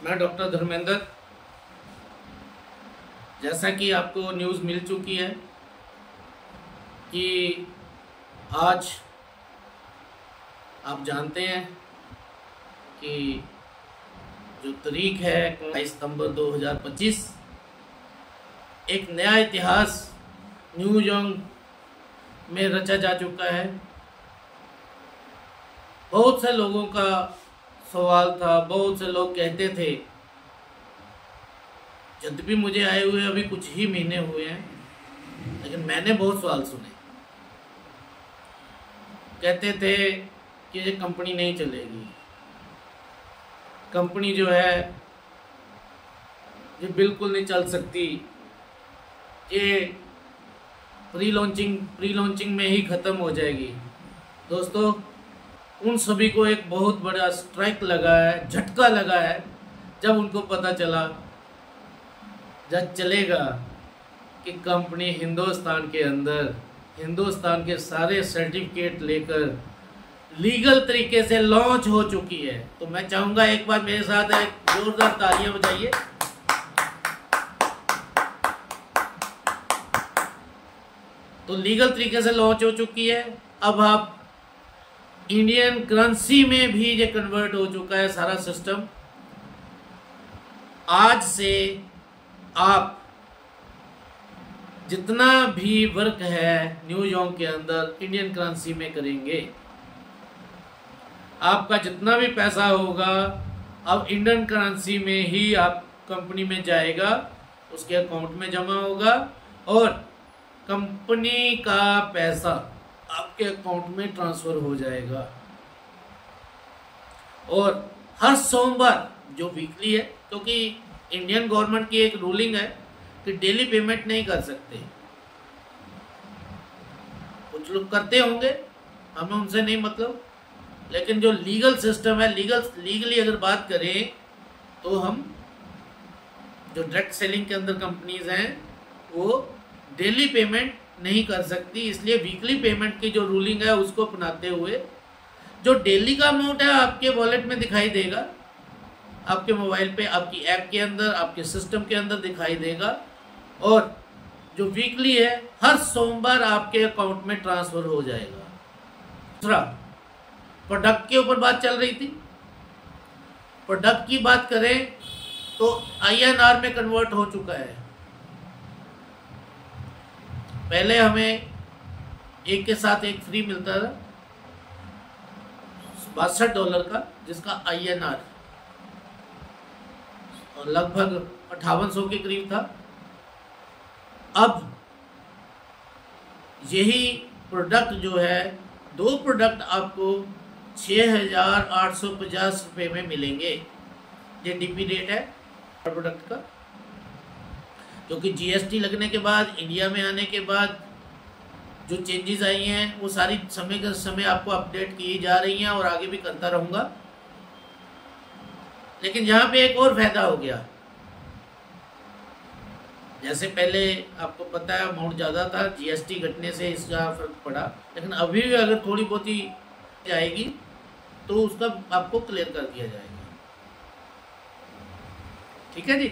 मैं डॉक्टर धर्मेंद्र। जैसा कि आपको न्यूज़ मिल चुकी है कि आज आप जानते हैं कि जो तारीख है 22 सितंबर 2025, एक नया इतिहास न्यूयॉर्क में रचा जा चुका है। बहुत से लोगों का सवाल था, बहुत से लोग कहते थे, जब भी मुझे आए हुए अभी कुछ ही महीने हुए हैं, लेकिन मैंने बहुत सवाल सुने। कहते थे कि ये कंपनी नहीं चलेगी, कंपनी जो है ये बिल्कुल नहीं चल सकती, ये प्री लॉन्चिंग में ही ख़त्म हो जाएगी। दोस्तों, उन सभी को एक बहुत बड़ा स्ट्राइक लगा है, झटका लगा है, जब उनको पता चला, जब चलेगा कि कंपनी हिंदुस्तान के अंदर हिंदुस्तान के सारे सर्टिफिकेट लेकर लीगल तरीके से लॉन्च हो चुकी है। तो मैं चाहूँगा एक बार मेरे साथ एक जोरदार तालियां बजाइए। तो लीगल तरीके से लॉन्च हो चुकी है। अब आप इंडियन करेंसी में भी ये कन्वर्ट हो चुका है सारा सिस्टम। आज से आप जितना भी वर्क है न्यूयॉर्क के अंदर इंडियन करेंसी में करेंगे। आपका जितना भी पैसा होगा अब इंडियन करेंसी में ही आप कंपनी में जाएगा, उसके अकाउंट में जमा होगा और कंपनी का पैसा आपके अकाउंट में ट्रांसफर हो जाएगा। और हर सोमवार जो वीकली है, क्योंकि इंडियन गवर्नमेंट की एक रूलिंग है कि डेली पेमेंट नहीं कर सकते। कुछ लोग करते होंगे, हमें उनसे नहीं मतलब, लेकिन जो लीगल सिस्टम है, लीगली अगर बात करें तो हम जो डायरेक्ट सेलिंग के अंदर कंपनीज हैं वो डेली पेमेंट नहीं कर सकती। इसलिए वीकली पेमेंट की जो रूलिंग है उसको अपनाते हुए जो डेली का अमाउंट है आपके वॉलेट में दिखाई देगा, आपके मोबाइल पे, आपकी ऐप के अंदर, आपके सिस्टम के अंदर दिखाई देगा। और जो वीकली है हर सोमवार आपके अकाउंट में ट्रांसफर हो जाएगा। दूसरा, प्रोडक्ट के ऊपर बात चल रही थी। प्रोडक्ट की बात करें तो INR में कन्वर्ट हो चुका है। पहले हमें एक के साथ एक फ्री मिलता था $62 का, जिसका INR और लगभग 5800 के करीब था। अब यही प्रोडक्ट जो है, दो प्रोडक्ट आपको 6,850 रुपये में मिलेंगे। ये DP रेट है प्रोडक्ट का, क्योंकि GST लगने के बाद, इंडिया में आने के बाद जो चेंजेस आई हैं वो सारी समय के समय आपको अपडेट की जा रही हैं और आगे भी करता रहूँगा। लेकिन यहाँ पे एक और फायदा हो गया। जैसे पहले आपको पता है अमाउंट ज़्यादा था, GST घटने से इसका फर्क पड़ा, लेकिन अभी भी अगर थोड़ी बहुत ही जाएगी तो उसका आपको क्लियर कर दिया जाएगा। ठीक है जी।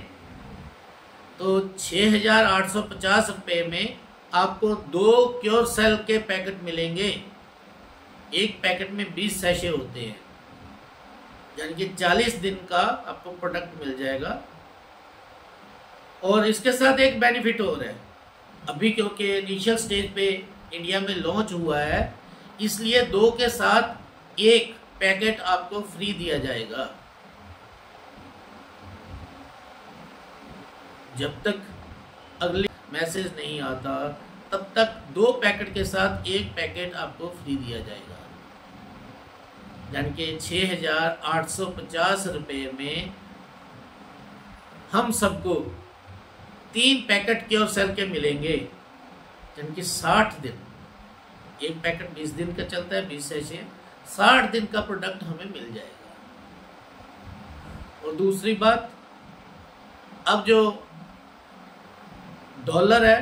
तो 6,850 रुपये में आपको 2 क्योर सेल के पैकेट मिलेंगे। एक पैकेट में 20 सैशे होते हैं, यानी कि 40 दिन का आपको प्रोडक्ट मिल जाएगा। और इसके साथ एक बेनिफिट और है, अभी क्योंकि इनिशियल स्टेज पे इंडिया में लॉन्च हुआ है, इसलिए 2 के साथ 1 पैकेट आपको फ्री दिया जाएगा। जब तक अगले मैसेज नहीं आता तब तक 2 पैकेट के साथ 1 पैकेट आपको फ्री दिया जाएगा। यानी कि 6,850 रुपये में हम सबको 3 पैकेट क्योर सेल के मिलेंगे, यानी कि 60 दिन। एक पैकेट 20 दिन का चलता है, 20 सैशे, 60 दिन का प्रोडक्ट हमें मिल जाएगा। और दूसरी बात, अब जो डॉलर है,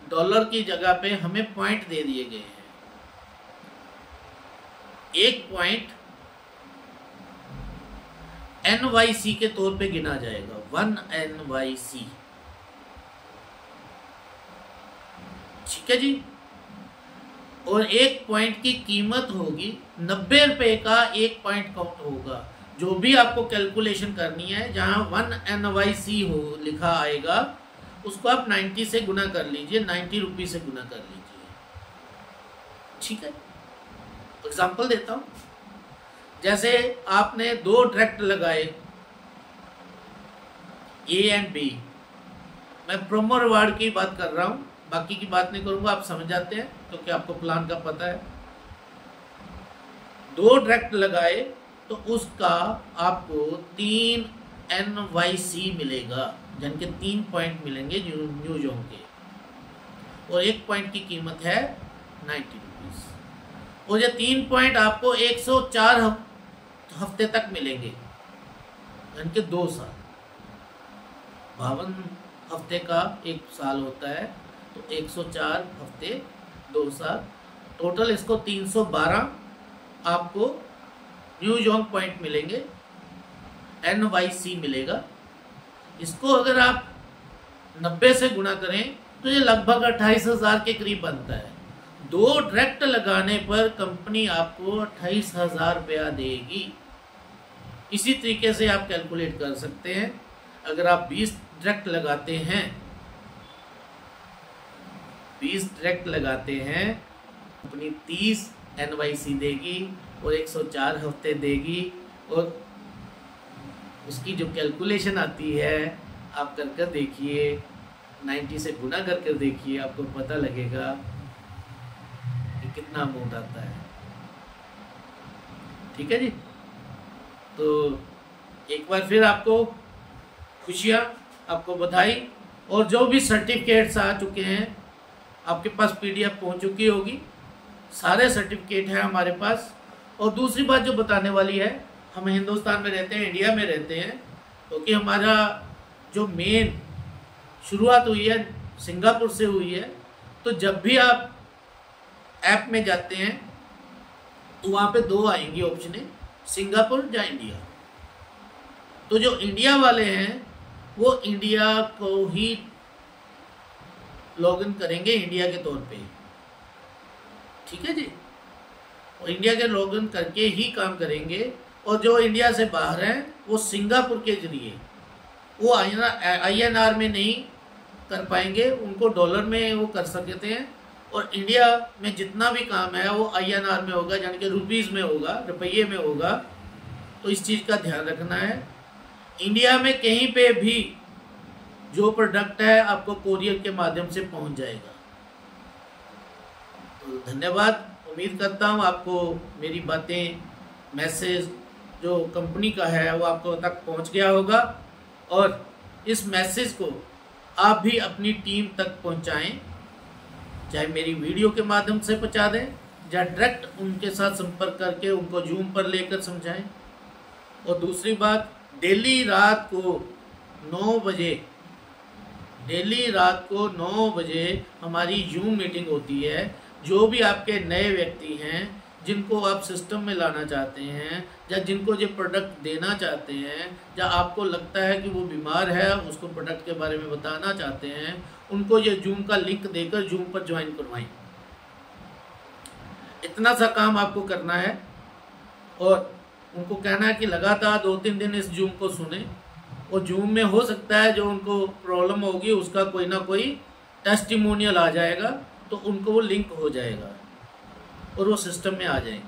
डॉलर की जगह पे हमें पॉइंट दे दिए गए हैं। 1 पॉइंट NYC के तौर पे गिना जाएगा, 1 NYC। ठीक है जी। और एक पॉइंट की कीमत होगी 90 रुपए का, एक पॉइंट काउंट होगा। जो भी आपको कैलकुलेशन करनी है, जहां 1 NYC हो लिखा आएगा, उसको आप 90 से गुना कर लीजिए, 90 रुपये से गुना कर लीजिए। ठीक है। एग्जाम्पल देता हूं, जैसे आपने 2 डायरेक्ट लगाए A एंड B। मैं प्रोमो रिवार्ड की बात कर रहा हूं, बाकी की बात नहीं करूंगा, आप समझ जाते हैं क्योंकि आपको प्लान का पता है। 2 डायरेक्ट लगाए तो उसका आपको 3 NYC मिलेगा, यानी कि 3 पॉइंट मिलेंगे न्यू जोन के, और एक पॉइंट की कीमत है 90 रुपीज। और ये 3 पॉइंट आपको 104 हफ्ते तक मिलेंगे, यानी कि 2 साल। 52 हफ्ते का 1 साल होता है, तो 104 हफ्ते 2 साल, टोटल इसको 312 आपको न्यू जोन पॉइंट मिलेंगे, NYC मिलेगा। इसको अगर आप 90 से गुणा करें तो ये लगभग 28,000 के करीब बनता है। 2 डायरेक्ट लगाने पर कंपनी आपको 28,000 रुपया देगी। इसी तरीके से आप कैलकुलेट कर सकते हैं। अगर आप 20 डायरेक्ट लगाते हैं, 20 डायरेक्ट लगाते हैं, कंपनी 30 NYC देगी और 104 हफ्ते देगी। और उसकी जो कैलकुलेशन आती है आप कर देखिए, 90 से गुना कर देखिए, आपको पता लगेगा कि कितना अमाउंट आता है। ठीक है जी। तो एक बार फिर आपको खुशियाँ, आपको बधाई। और जो भी सर्टिफिकेट्स आ चुके हैं आपके पास PDF पहुंच चुकी होगी, सारे सर्टिफिकेट हैं हमारे पास। और दूसरी बात जो बताने वाली है, हम हिंदुस्तान में रहते हैं, इंडिया में रहते हैं, क्योंकि हमारा जो मेन शुरुआत हुई है सिंगापुर से हुई है। तो जब भी आप ऐप में जाते हैं तो वहाँ पे 2 आएंगी ऑप्शन, सिंगापुर या इंडिया। तो जो इंडिया वाले हैं वो इंडिया को ही लॉगिन करेंगे, इंडिया के तौर पे। ठीक है जी। और इंडिया के लॉगिन करके ही काम करेंगे। और जो इंडिया से बाहर हैं वो सिंगापुर के जरिए, वो INR में नहीं कर पाएंगे, उनको डॉलर में वो कर सकते हैं। और इंडिया में जितना भी काम है वो INR में होगा, यानी कि रुपीज़ में होगा, रुपये में होगा। तो इस चीज़ का ध्यान रखना है। इंडिया में कहीं पे भी जो प्रोडक्ट है आपको कोरियर के माध्यम से पहुंच जाएगा। तो धन्यवाद। उम्मीद करता हूं आपको मेरी बातें, मैसेज जो कंपनी का है वो आपको तक पहुंच गया होगा। और इस मैसेज को आप भी अपनी टीम तक पहुंचाएं, चाहे मेरी वीडियो के माध्यम से पहुंचा दें या डायरेक्ट उनके साथ संपर्क करके उनको जूम पर लेकर समझाएं। और दूसरी बात, डेली रात को 9 बजे हमारी जूम मीटिंग होती है। जो भी आपके नए व्यक्ति हैं जिनको आप सिस्टम में लाना चाहते हैं, या जिनको ये प्रोडक्ट देना चाहते हैं, या आपको लगता है कि वो बीमार है, उसको प्रोडक्ट के बारे में बताना चाहते हैं, उनको ये जूम का लिंक देकर जूम पर ज्वाइन करवाएं। इतना सा काम आपको करना है। और उनको कहना है कि लगातार 2-3 दिन इस जूम को सुने। और जूम में हो सकता है जो उनको प्रॉब्लम होगी उसका कोई ना कोई टेस्टिमोनियल आ जाएगा, तो उनको वो लिंक हो जाएगा और वो सिस्टम में आ जाएंगे।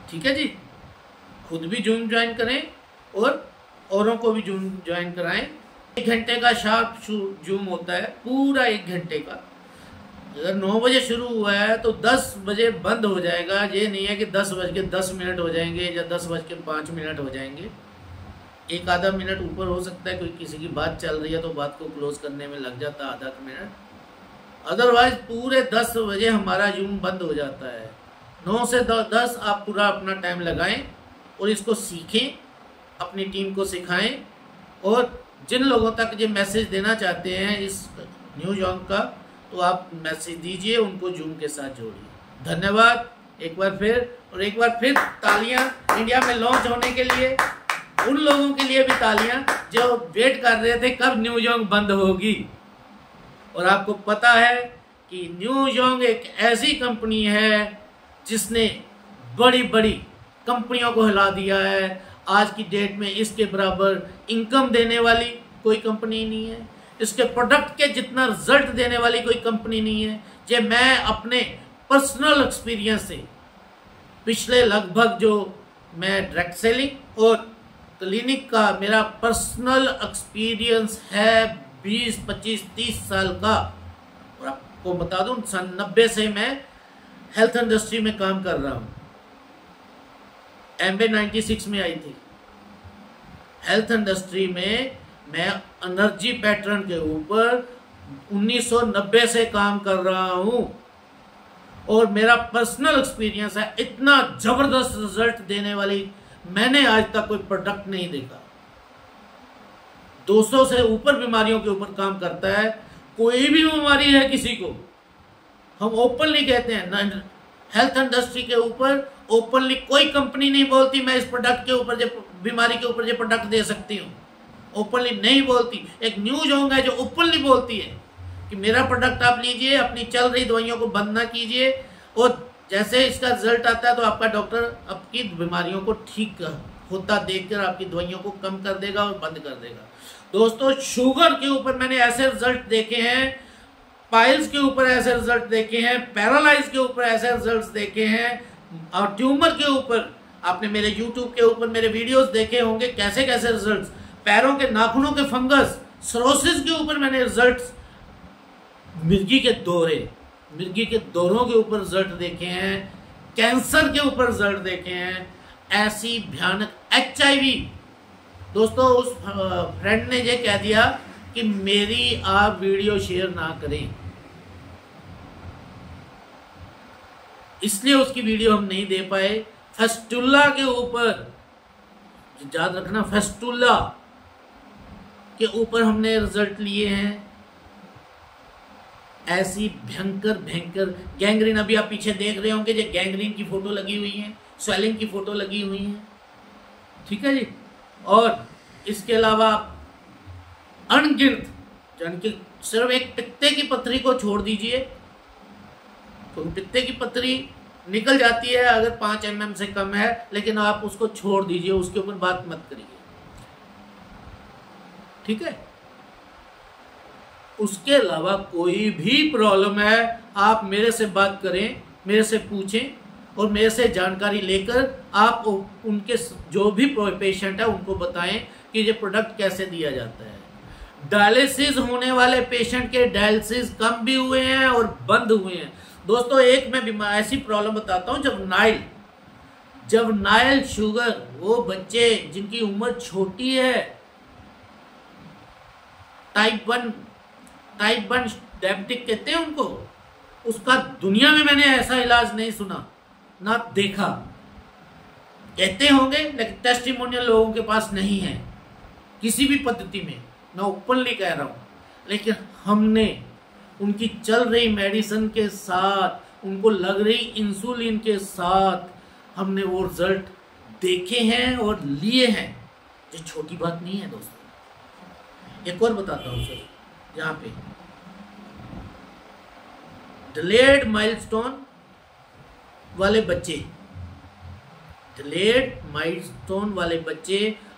ठीक है जी। खुद भी जूम ज्वाइन करें और औरों को भी जूम ज्वाइन कराएं। 1 घंटे का शार्प जूम होता है, पूरा 1 घंटे का। अगर 9 बजे शुरू हुआ है तो 10 बजे बंद हो जाएगा। ये नहीं है कि 10:10 हो जाएंगे या 10:05 हो जाएंगे। 1 आधा मिनट ऊपर हो सकता है, कोई किसी की बात चल रही है तो बात को क्लोज करने में लग जाता है आधा मिनट। अदरवाइज पूरे 10 बजे हमारा जूम बंद हो जाता है। 9 से 10 आप पूरा अपना टाइम लगाएं और इसको सीखें, अपनी टीम को सिखाएं। और जिन लोगों तक ये मैसेज देना चाहते हैं इस न्यू जॉन का, तो आप मैसेज दीजिए, उनको जूम के साथ जोड़िए। धन्यवाद एक बार फिर। और एक बार फिर तालियां इंडिया में लॉन्च होने के लिए। उन लोगों के लिए भी तालियां जो वेट कर रहे थे कब न्यू योंग बंद होगी। और आपको पता है कि न्यू योंग एक ऐसी कंपनी है जिसने बड़ी बड़ी कंपनियों को हिला दिया है। आज की डेट में इसके बराबर इनकम देने वाली कोई कंपनी नहीं है, इसके प्रोडक्ट के जितना रिजल्ट देने वाली कोई कंपनी नहीं है। ये मैं अपने पर्सनल एक्सपीरियंस से पिछले लगभग जो मैं डायरेक्ट सेलिंग और क्लिनिक का मेरा पर्सनल एक्सपीरियंस है 20, 25, 30 साल का। और आपको बता दूं सन 90 से मैं हेल्थ इंडस्ट्री में काम कर रहा हूं। एमबे 96 में आई थी। हेल्थ इंडस्ट्री में मैं एनर्जी पैटर्न के ऊपर 1990 से काम कर रहा हूं और मेरा पर्सनल एक्सपीरियंस है, इतना जबरदस्त रिजल्ट देने वाली मैंने आज तक कोई प्रोडक्ट नहीं देखा। 200 से ऊपर बीमारियों के ऊपर काम करता है। कोई भी बीमारी है किसी को, हम ओपनली कहते हैं हेल्थ इंडस्ट्री के ऊपर ओपनली कोई कंपनी नहीं बोलती मैं इस प्रोडक्ट के ऊपर बीमारी के ऊपर प्रोडक्ट दे सकती हूँ। ओपनली नहीं बोलती। एक न्यूज होगा जो ओपनली बोलती है कि मेरा प्रोडक्ट आप लीजिए, अपनी चल रही दवाइयों को बंद ना कीजिए, और जैसे इसका रिजल्ट आता है तो आपका डॉक्टर आपकी बीमारियों को ठीक होता देखकर आपकी दवाइयों को कम कर देगा और बंद कर देगा। दोस्तों, शुगर के ऊपर मैंने ऐसे रिजल्ट देखे हैं, पाइल्स के ऊपर ऐसे रिजल्ट देखे हैं, पैरालाइज के ऊपर ऐसे रिजल्ट देखे हैं, और ट्यूमर के ऊपर आपने मेरे YouTube के ऊपर मेरे वीडियोस देखे होंगे कैसे कैसे रिजल्ट्स, पैरों के नाखूनों के फंगस, सरोसिस के ऊपर मैंने रिजल्ट्स, मिर्गी के दौरों के ऊपर रिजल्ट देखे हैं, कैंसर के ऊपर रिजल्ट देखे हैं, ऐसी भयानक HIV। दोस्तों, उस फ्रेंड ने ये कह दिया कि मेरी आप वीडियो शेयर ना करें, इसलिए उसकी वीडियो हम नहीं दे पाए। फेस्टुला के ऊपर याद रखना, फेस्टुला के ऊपर हमने रिजल्ट लिए हैं। ऐसी भयंकर गैंग्रीन, अभी आप पीछे देख रहे होंगे, जो गैंग्रीन की फोटो लगी हुई है, स्वेलिंग की फोटो लगी हुई है, ठीक है जी। और इसके अलावा अनगिनत, यानी कि सिर्फ एक पित्ते की पथरी को छोड़ दीजिए तो पित्ते की पथरी निकल जाती है अगर 5 mm से कम है, लेकिन आप उसको छोड़ दीजिए, उसके ऊपर बात मत करिए, ठीक है। उसके अलावा कोई भी प्रॉब्लम है आप मेरे से बात करें, मेरे से पूछें और मेरे से जानकारी लेकर आप उनके जो भी पेशेंट है उनको बताएं कि ये प्रोडक्ट कैसे दिया जाता है। डायलिसिस होने वाले पेशेंट के डायलिसिस कम भी हुए हैं और बंद हुए हैं। दोस्तों, एक मैं ऐसी प्रॉब्लम बताता हूं, जब नाइल शुगर, वो बच्चे जिनकी उम्र छोटी है, टाइप 1 डायबिटिक कहते हैं उनको, उसका दुनिया में मैंने ऐसा इलाज नहीं सुना ना देखा। कहते होंगे लेकिन टेस्टिमोनियल लोगों के पास नहीं है किसी भी पद्धति में, मैं ओपनली कह रहा हूं। लेकिन हमने उनकी चल रही मेडिसिन के साथ, उनको लग रही इंसुलिन के साथ हमने वो रिजल्ट देखे हैं और लिए हैं। ये छोटी बात नहीं है दोस्तों। एक और बताता हूं सर, यहाँ पे डिलेड माइलस्टोन वाले बच्चे,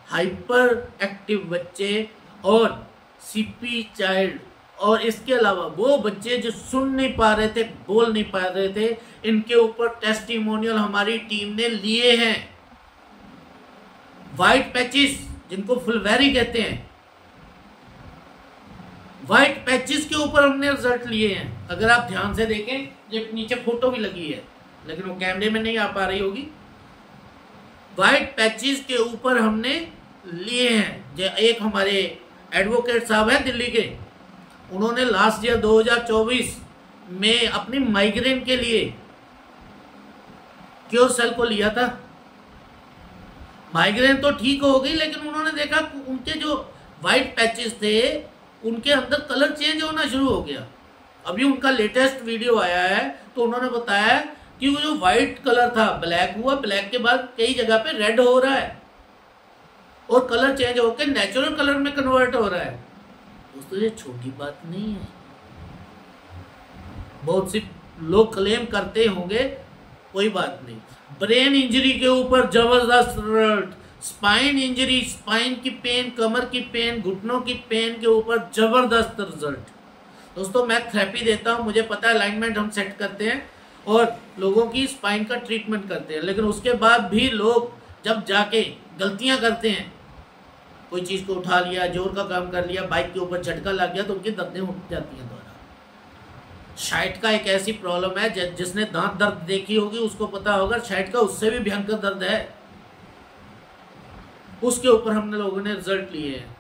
हाइपर एक्टिव बच्चे और सीपी चाइल्ड, और इसके अलावा वो बच्चे जो सुन नहीं पा रहे थे, बोल नहीं पा रहे थे, इनके ऊपर टेस्टिमोनियल हमारी टीम ने लिए हैं। व्हाइट पैचेस, जिनको फुलवेरी कहते हैं, व्हाइट पैचेस के ऊपर हमने रिजल्ट लिए हैं। अगर आप ध्यान से देखें, ये नीचे फोटो भी लगी है लेकिन वो कैमरे में नहीं आ पा रही होगी। व्हाइट पैचेस के ऊपर हमने लिए हैं। एक हमारे एडवोकेट साहब हैं दिल्ली के, उन्होंने लास्ट ईयर 2024 में अपनी माइग्रेन के लिए क्योर सेल को लिया था। माइग्रेन तो ठीक हो गई, लेकिन उन्होंने देखा उनके जो व्हाइट पैचेस थे उनके अंदर कलर चेंज होना शुरू हो गया। अभी उनका लेटेस्ट वीडियो आया है तो उन्होंने बताया कि वो जो व्हाइट कलर था ब्लैक हुआ, ब्लैक के बाद कई जगह पे रेड हो रहा है। और कलर चेंज होकर नेचुरल कलर में कन्वर्ट हो रहा है। दोस्तों ये छोटी बात नहीं है। बहुत सी लोग क्लेम करते होंगे, कोई बात नहीं। ब्रेन इंजरी के ऊपर जबरदस्त रिजल्ट, स्पाइन इंजरी, स्पाइन की पेन, कमर की पेन, घुटनों की पेन के ऊपर जबरदस्त रिजल्ट। दोस्तों मैं थेरेपी देता हूं, मुझे पता है अलाइनमेंट हम सेट करते हैं और लोगों की स्पाइन का ट्रीटमेंट करते हैं, लेकिन उसके बाद भी लोग जब जाके गलतियां करते हैं, कोई चीज को उठा लिया, जोर का काम कर लिया, बाइक के ऊपर झटका लग गया, तो उनकी दर्दें उठ जाती हैं दोबारा। शाइट का एक ऐसी प्रॉब्लम है, जिसने दांत दर्द देखी होगी उसको पता होगा, शाइट का उससे भी भयंकर दर्द है। उसके ऊपर हमने लोगों ने रिजल्ट लिए हैं।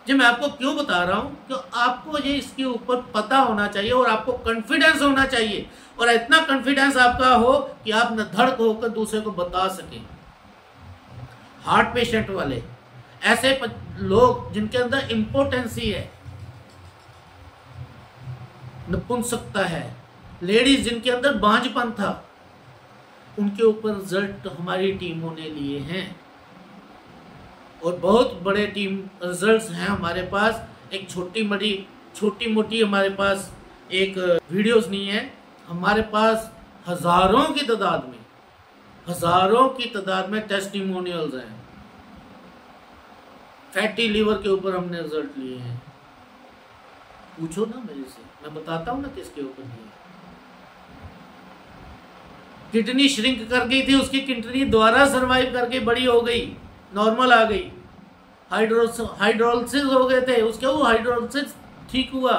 जी मैं आपको क्यों बता रहा हूं कि आपको ये इसके ऊपर पता होना चाहिए और आपको कॉन्फिडेंस होना चाहिए, और इतना कॉन्फिडेंस आपका हो कि आप धड़क होकर दूसरे को बता सकें। हार्ट पेशेंट वाले, ऐसे लोग जिनके अंदर इम्पोर्टेंसी है, नपुंसकता है, लेडीज जिनके अंदर बांझपन था, उनके ऊपर रिजल्ट हमारी टीमों ने लिए हैं और बहुत बड़े टीम रिजल्ट्स हैं हमारे पास। एक छोटी मोटी हमारे पास एक वीडियोस नहीं है, हमारे पास हजारों की तादाद में टेस्टिमोनियल्स हैं। फैटी लीवर के ऊपर हमने रिजल्ट लिए हैं। पूछो ना मेरे से, मैं बताता हूं ना किसके ऊपर लिए। किडनी श्रिंक कर गई थी, उसकी किडनी दोबारा सरवाइव करके बड़ी हो गई, नॉर्मल आ गई। हाइड्रोलिसिस हो गए थे, उसके वो हाइड्रोलिसिस ठीक हुआ।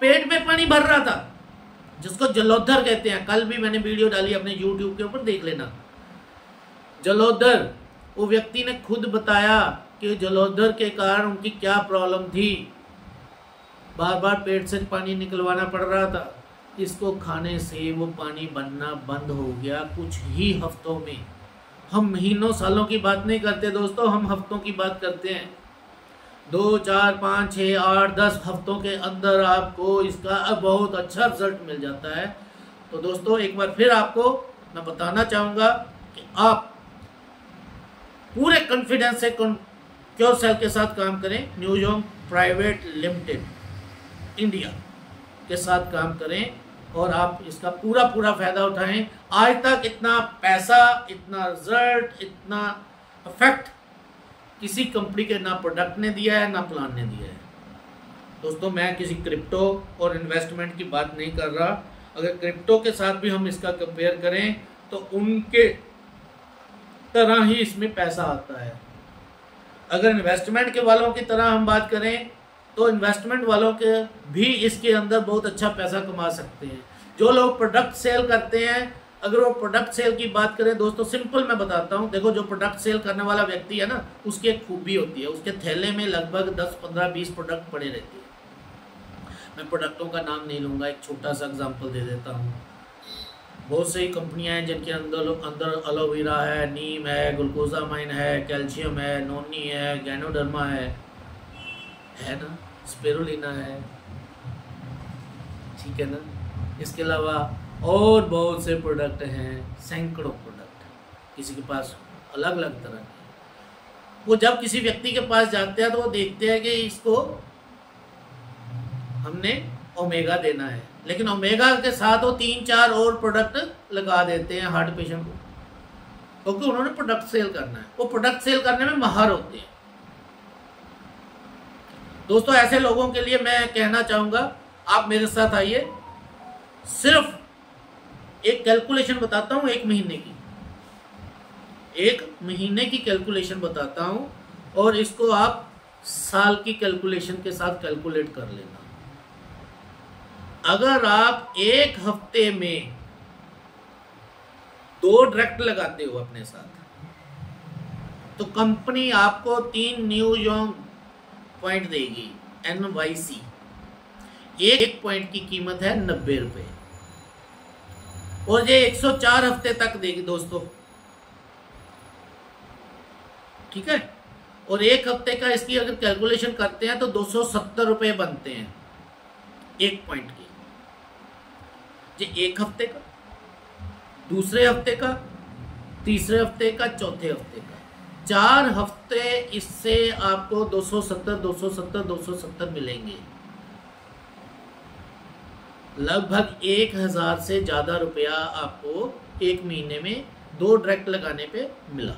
पेट में पानी भर रहा था, जिसको जलोदर कहते हैं। कल भी मैंने वीडियो डाली अपने YouTube के ऊपर, देख लेना। जलोदर, वो व्यक्ति ने खुद बताया कि जलोदर के कारण उनकी क्या प्रॉब्लम थी, बार बार पेट से पानी निकलवाना पड़ रहा था। इसको खाने से वो पानी बनना बंद हो गया कुछ ही हफ्तों में। हम महीनों सालों की बात नहीं करते दोस्तों, हम हफ्तों की बात करते हैं। 2, 4, 5, 6, 8, 10 हफ्तों के अंदर आपको इसका बहुत अच्छा रिजल्ट मिल जाता है। तो दोस्तों एक बार फिर आपको मैं बताना चाहूँगा कि आप पूरे कॉन्फिडेंस से क्योरसेल के साथ काम करें। न्यूजोंग प्राइवेट लिमिटेड इंडिया के साथ काम करें और आप इसका पूरा फायदा उठाएं। आज तक इतना पैसा, इतना रिजल्ट, इतना इफेक्ट किसी कंपनी के ना प्रोडक्ट ने दिया है ना प्लान ने दिया है। दोस्तों मैं किसी क्रिप्टो और इन्वेस्टमेंट की बात नहीं कर रहा। अगर क्रिप्टो के साथ भी हम इसका कंपेयर करें तो उनके तरह ही इसमें पैसा आता है। अगर इन्वेस्टमेंट के वालों की तरह हम बात करें तो इन्वेस्टमेंट वालों के भी इसके अंदर बहुत अच्छा पैसा कमा सकते हैं। जो लोग प्रोडक्ट सेल करते हैं, अगर वो प्रोडक्ट सेल की बात करें दोस्तों, सिंपल मैं बताता हूँ। देखो जो प्रोडक्ट सेल करने वाला व्यक्ति है ना, उसकी एक खूबी होती है, उसके थैले में लगभग 10, 15, 20 प्रोडक्ट पड़े रहते हैं। मैं प्रोडक्टों का नाम नहीं लूँगा, एक छोटा सा एग्जाम्पल दे देता हूँ। बहुत सी कंपनियां हैं जिनके अंदर एलोवेरा है, नीम है, ग्लूकोजामाइन है, कैल्शियम है, नोनी है, गैनोडर्मा है ना, स्पिरुलिना है, ठीक है ना। इसके अलावा और बहुत से प्रोडक्ट हैं, सैकड़ों प्रोडक्ट, किसी के पास अलग अलग तरह के। वो जब किसी व्यक्ति के पास जाते हैं तो वो देखते हैं कि इसको हमने ओमेगा देना है, लेकिन ओमेगा के साथ वो 3-4 और प्रोडक्ट लगा देते हैं हार्ट पेशेंट को, क्योंकि उन्होंने प्रोडक्ट सेल करना है। वो प्रोडक्ट सेल करने में माहिर होते हैं। दोस्तों ऐसे लोगों के लिए मैं कहना चाहूंगा, आप मेरे साथ आइए। सिर्फ एक कैलकुलेशन बताता हूं, 1 महीने की कैलकुलेशन बताता हूं, और इसको आप साल की कैलकुलेशन के साथ कैलकुलेट कर लेना। अगर आप 1 हफ्ते में 2 डायरेक्ट लगाते हो अपने साथ, तो कंपनी आपको 3 न्यूजोंग पॉइंट देगी, NYC। एक पॉइंट की कीमत है 90 रुपए, और ये 104 हफ्ते तक देगी दोस्तों, ठीक है। और 1 हफ्ते का इसकी अगर कैलकुलेशन करते हैं तो 270 रुपए बनते हैं 1 पॉइंट की। ये 1 हफ्ते का, दूसरे हफ्ते का, तीसरे हफ्ते का, चौथे हफ्ते का। 4 हफ्ते इससे आपको 270 मिलेंगे, लगभग 1000 से ज्यादा रुपया आपको एक महीने में 2 डायरेक्ट लगाने पे मिला।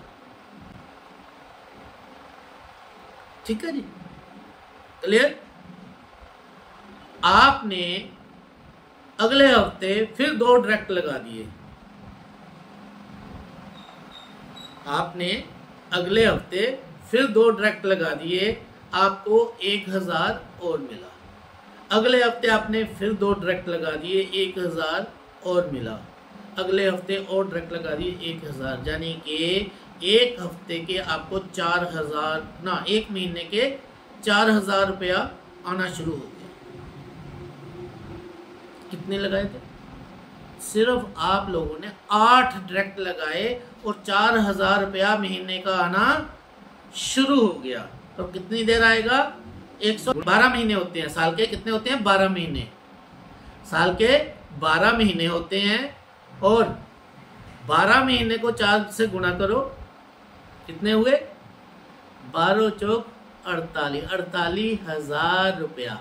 ठीक है जी, क्लियर। आपने अगले हफ्ते फिर 2 डायरेक्ट लगा दिए, आपने अगले हफ्ते फिर 2 डायरेक्ट लगा दिए, आपको 1000 और मिला। अगले हफ्ते आपने फिर 2 डायरेक्ट लगा दिए, 1000 और मिला। अगले हफ्ते और डायरेक्ट लगा दिए 1000, यानी कि एक हफ्ते के आपको 4000 ना, एक महीने के 4000 रुपया आना शुरू हो गया। कितने लगाए थे? सिर्फ आप लोगों ने 8 डायरेक्ट लगाए और 4000 रुपया महीने का आना शुरू हो गया। तो कितनी देर आएगा? 112 महीने होते हैं साल के। कितने होते हैं? 12 महीने। साल के 12 महीने होते हैं और 12 महीने को 4 से गुणा करो, कितने हुए? 12 चौक 48, 48,000 रुपया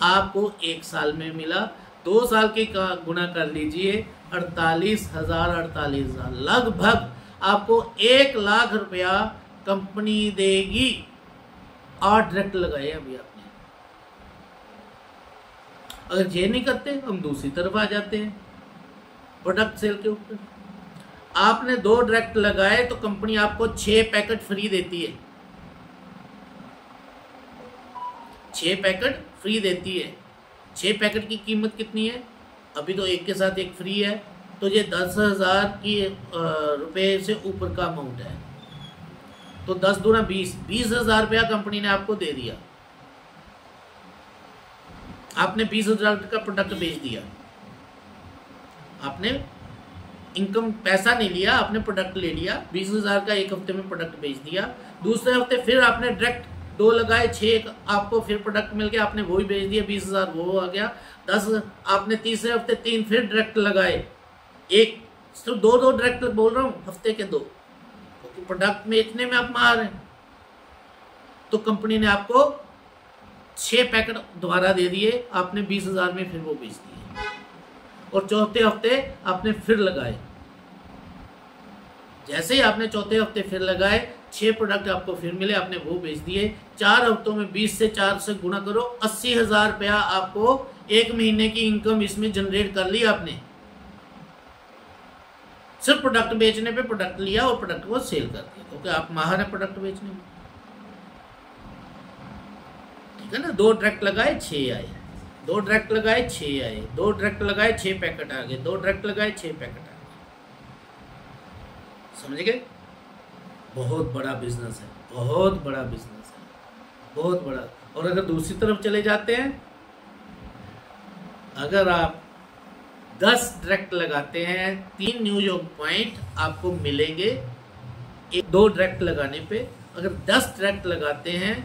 आपको एक साल में मिला। 2 साल के गुणा कर लीजिए, 48,000, 48,000, लगभग आपको 1 लाख रुपया कंपनी देगी। 8 डायरेक्ट लगाए अभी आपने। अगर ये नहीं करते हम दूसरी तरफ आ जाते हैं, प्रोडक्ट सेल के ऊपर। आपने 2 डायरेक्ट लगाए तो कंपनी आपको 6 पैकेट फ्री देती है। 6 पैकेट फ्री देती है। 6 पैकेट की कीमत कितनी है? अभी तो एक के साथ एक फ्री है, तो ये 10,000 की रुपए से ऊपर का अमाउंट है। तो 10 दूना 20, 20,000 रुपया कंपनी ने आपको दे दिया। आपने 20,000 का प्रोडक्ट बेच दिया। आपने इनकम पैसा नहीं लिया, आपने प्रोडक्ट ले लिया। 20,000 का एक हफ्ते में प्रोडक्ट बेच दिया। दूसरे हफ्ते फिर आपने डायरेक्ट 2 लगाए, 6 आपको फिर प्रोडक्ट मिल गया, आपने वो ही बेच दिया, 20,000 वो आ गया। 10 आपने तीसरे हफ्ते 3 फिर डायरेक्ट लगाए, एक सिर्फ 2 डायरेक्ट बोल रहा हूँ, हफ्ते के 2, क्योंकि प्रोडक्ट में इतने में आप मार हैं। तो कंपनी ने आपको 6 पैकेट दोबारा दे दिए, आपने 20,000 में फिर वो बेच दिए। और चौथे हफ्ते आपने फिर लगाए। जैसे ही आपने चौथे हफ्ते फिर लगाए, 6 प्रोडक्ट आपको फिर मिले, आपने वो बेच दिए। 4 हफ्तों में 20 से 4 से गुणा करो, 80,000 रुपया आपको एक महीने की इनकम इसमें जनरेट कर ली आपने। सिर्फ प्रोडक्ट बेचने पे प्रोडक्ट लिया और प्रोडक्ट को सेल कर दिया, क्योंकि आप माहिर है प्रोडक्ट बेचने में। ठीक है ना। 2 डायरेक्ट लगाए 6 आए, 2 डायरेक्ट लगाए 6 आए, 2 डायरेक्ट लगाए 6 पैकेट आ गए, 2 डायरेक्ट लगाए 6 पैकेट आ गए। समझ गए? बहुत बड़ा बिजनेस है, बहुत बड़ा बिजनेस है, बहुत बड़ा। और अगर दूसरी तरफ चले जाते हैं, अगर आप 10 डायरेक्ट लगाते हैं, 3 न्यू यॉर्क पॉइंट आपको मिलेंगे 2 डायरेक्ट लगाने पे। अगर 10 डायरेक्ट लगाते हैं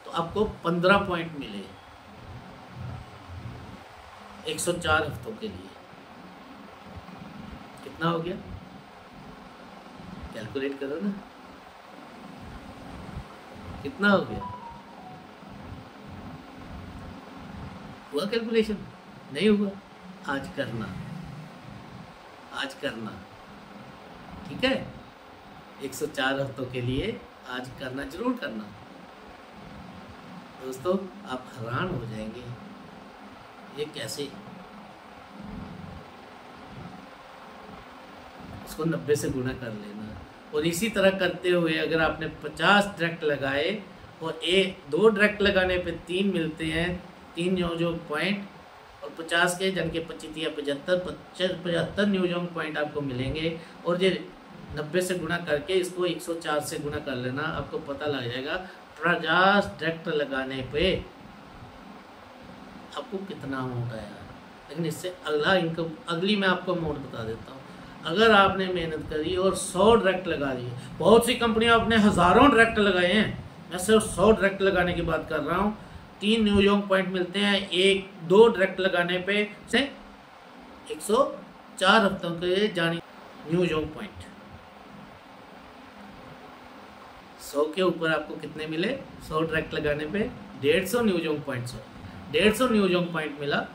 तो आपको 15 पॉइंट मिले 104 हफ्तों के लिए। कितना हो गया? कैलकुलेट करो ना, कितना हो गया? हुआ कैलकुलेशन? नहीं हुआ? आज करना, आज करना। ठीक है, 104 हफ्तों के लिए आज करना, जरूर करना दोस्तों। आप हैरान हो जाएंगे ये कैसे। उसको 90 से गुणा कर लेना। और इसी तरह करते हुए अगर आपने 50 डायरेक्ट लगाए और 2 डायरेक्ट लगाने पे 3 मिलते हैं, 3 न्यू यॉर्क पॉइंट, और 50 के जन के 25 या 75 न्यू यॉर्क पॉइंट आपको मिलेंगे। और ये 90 से गुणा करके इसको 104 से गुणा कर लेना, आपको पता लग जाएगा 50 डायरेक्ट लगाने पे आपको कितना अमाउंट आया। लेकिन इससे अगला इनकम, अगली मैं आपको अमाउंट बता देता हूँ। अगर आपने मेहनत करी और 100 डायरेक्ट लगा दिए, बहुत सी कंपनियां अपने हज़ारों डायरेक्ट लगाए हैं, मैं सिर्फ 100 डायरेक्ट लगाने की बात कर रहा हूँ। 3 न्यू यॉर्क पॉइंट मिलते हैं, 1-2 डायरेक्ट लगाने पे से 104 हफ्तों के जाने न्यू यॉर्क पॉइंट। 100 के ऊपर आपको कितने मिले? 100 डायरेक्ट लगाने पे 150 न्यूजोंग पॉइंट। 150 न्यूजोंग पॉइंट मिला।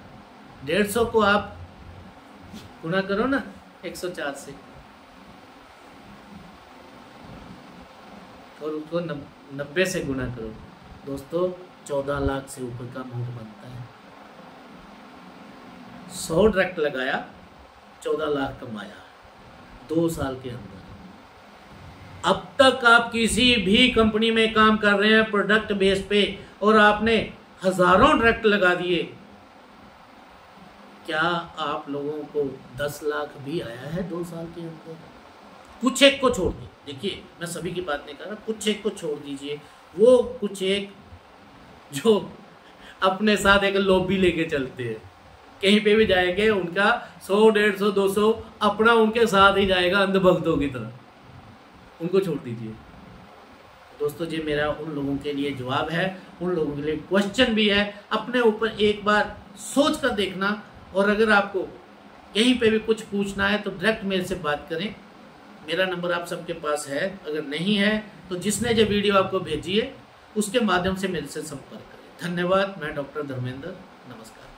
150 को आप गुना करो ना 104 से, और उसको 90 से गुना करो। दोस्तों 14 लाख से ऊपर का अमाउंट बनता है। 100 डायरेक्ट लगाया, 14 लाख कमाया 2 साल के अंदर। अब तक आप किसी भी कंपनी में काम कर रहे हैं प्रोडक्ट बेस पे और आपने हजारों डायरेक्ट लगा दिए, क्या आप लोगों को 10 लाख भी आया है 2 साल के अंदर? कुछ एक को छोड़ दीजिए, देखिए मैं सभी की बात नहीं कर रहा, कुछ एक को छोड़ दीजिए। वो कुछ एक जो अपने साथ एक लॉबी लेके चलते हैं, कहीं पे भी जाएंगे उनका 100, 150, 200 अपना उनके साथ ही जाएगा अंधभक्तों की तरह, उनको छोड़ दीजिए। दोस्तों जी मेरा उन लोगों के लिए जवाब है, उन लोगों के लिए क्वेश्चन भी है। अपने ऊपर एक बार सोच कर देखना, और अगर आपको कहीं पे भी कुछ पूछना है तो डायरेक्ट मेरे से बात करें। मेरा नंबर आप सबके पास है, अगर नहीं है तो जिसने जो वीडियो आपको भेजी है उसके माध्यम से मेरे से संपर्क करें। धन्यवाद। मैं डॉक्टर धर्मेंद्र, नमस्कार।